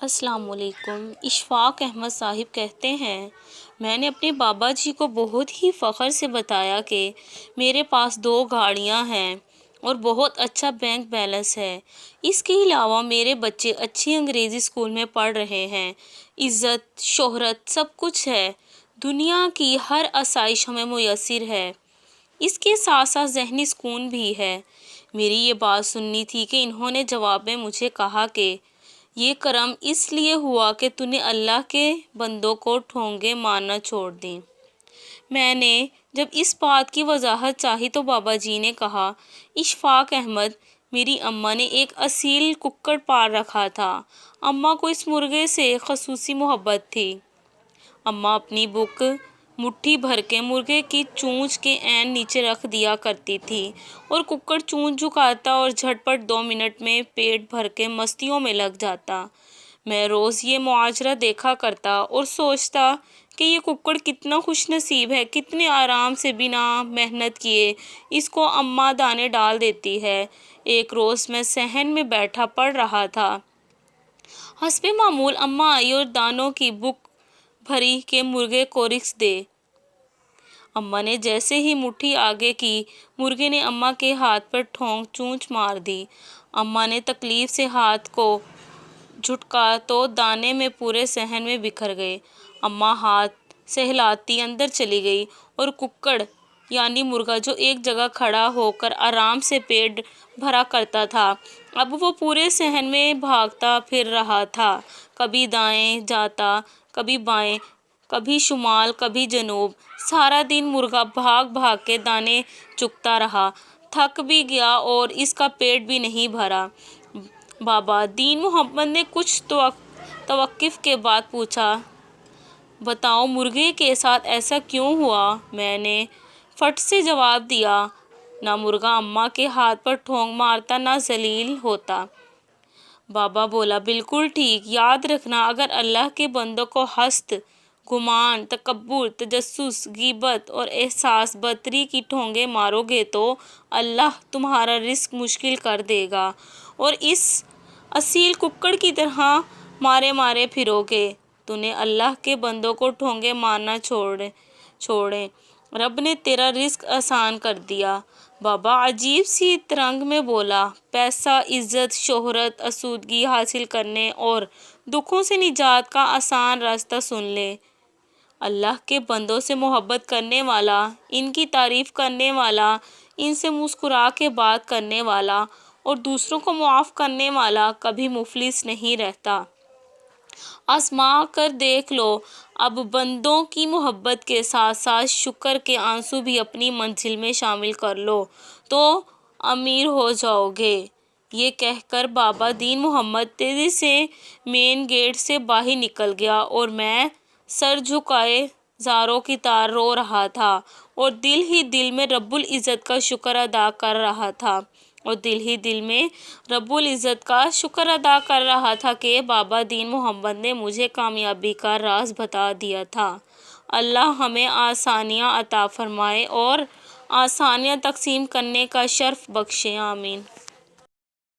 السلام علیکم۔ اشفاق احمد صاحب کہتے ہیں، میں نے اپنے بابا جی کو بہت ہی فخر سے بتایا کہ میرے پاس 2 گاڑیاں ہیں اور بہت اچھا بینک بیلنس ہے۔ اس کے علاوہ میرے بچے اچھی انگریزی اسکول میں پڑھ رہے ہیں۔ عزت، شہرت سب کچھ ہے۔ دنیا کی ہر آسائش ہمیں میسر ہے۔ اس کے ساتھ ساتھ ذہنی سکون بھی ہے۔ میری یہ بات سننی تھی کہ انہوں نے جواب میں مجھے کہا کہ یہ کرم اس لیے ہوا کہ تو نے اللہ کے بندوں کو ٹھونگے مارنا چھوڑ دیں۔ میں نے جب اس بات کی وضاحت چاہی تو بابا جی نے کہا، اشفاق احمد، میری اماں نے ایک اصیل ککڑ پال رکھا تھا۔ اماں کو اس مرغے سے خصوصی محبت تھی۔ اماں اپنی بک مٹھی بھر کے مرغے کی چونچ کے عین نیچے رکھ دیا کرتی تھی اور ککڑ چونچ جھکاتا اور جھٹ پٹ 2 منٹ میں پیٹ بھر کے مستیوں میں لگ جاتا۔ میں روز یہ ماجرا دیکھا کرتا اور سوچتا کہ یہ ککڑ کتنا خوش نصیب ہے، کتنے آرام سے بنا محنت کیے اس کو اماں دانے ڈال دیتی ہے۔ ایک روز میں صحن میں بیٹھا پڑھ رہا تھا۔ حسب معمول اماں آئی اور دانوں کی بک بھری کہ مرغے کو رزق دے۔ اماں نے جیسے ہی مٹھی آگے کی، مرغے نے اماں کے ہاتھ پر چونچ مار دی۔ اماں نے تکلیف سے ہاتھ کو جھٹکا تو دانے میں پورے صحن میں بکھر گئے۔ اماں ہاتھ سہلاتی اندر چلی گئی اور ککڑ یعنی مرغا جو ایک جگہ کھڑا ہو کر آرام سے پیٹ بھرا کرتا تھا، اب وہ پورے صحن میں بھاگتا پھر رہا تھا۔ کبھی دائیں جاتا، کبھی بائیں، کبھی شمال، کبھی جنوب۔ سارا دن مرغا بھاگ بھاگ کے دانے چگتا رہا، تھک بھی گیا اور اس کا پیٹ بھی نہیں بھرا۔ بابا دین محمد نے کچھ توقف کے بعد پوچھا، بتاؤ مرغے کے ساتھ ایسا کیوں ہوا؟ میں نے فٹ سے جواب دیا، نہ مرغا اماں کے ہاتھ پر ٹھونگ مارتا نہ ذلیل ہوتا۔ بابا بولا، بالکل ٹھیک۔ یاد رکھنا، اگر اللہ کے بندوں کو حسد، گمان، تکبر، تجسس، غیبت اور احساس برتری کی ٹھونگے مارو گے تو اللہ تمہارا رزق مشکل کر دے گا اور اس اصیل ککڑ کی طرح مارے مارے پھرو گے۔ تو نے اللہ کے بندوں کو ٹھونگے مارنا چھوڑے، رب نے تیرا رزق آسان کر دیا۔ بابا عجیب سی ترنگ میں بولا، پیسہ، عزت، شہرت، آسودگی حاصل کرنے اور دکھوں سے نجات کا آسان راستہ سن لے۔ اللہ کے بندوں سے محبت کرنے والا، ان کی تعریف کرنے والا، ان سے مسکرا کے بات کرنے والا اور دوسروں کو معاف کرنے والا کبھی مفلس نہیں رہتا۔ آزما کر دیکھ لو، اب بندوں کی محبت کے ساتھ ساتھ شکر کے آنسو بھی اپنی منزل میں شامل کر لو تو امیر ہو جاؤ گے۔ یہ کہہ کر بابا دین محمد تیزی سے مین گیٹ سے باہر نکل گیا اور میں سر جھکائے زاروں کی طرح رو رہا تھا اور دل ہی دل میں رب العزت کا شکر ادا کر رہا تھا کہ بابا دین محمد نے مجھے کامیابی کا راز بتا دیا تھا۔ اللہ ہمیں آسانیاں عطا فرمائے اور آسانیاں تقسیم کرنے کا شرف بخشے، آمین۔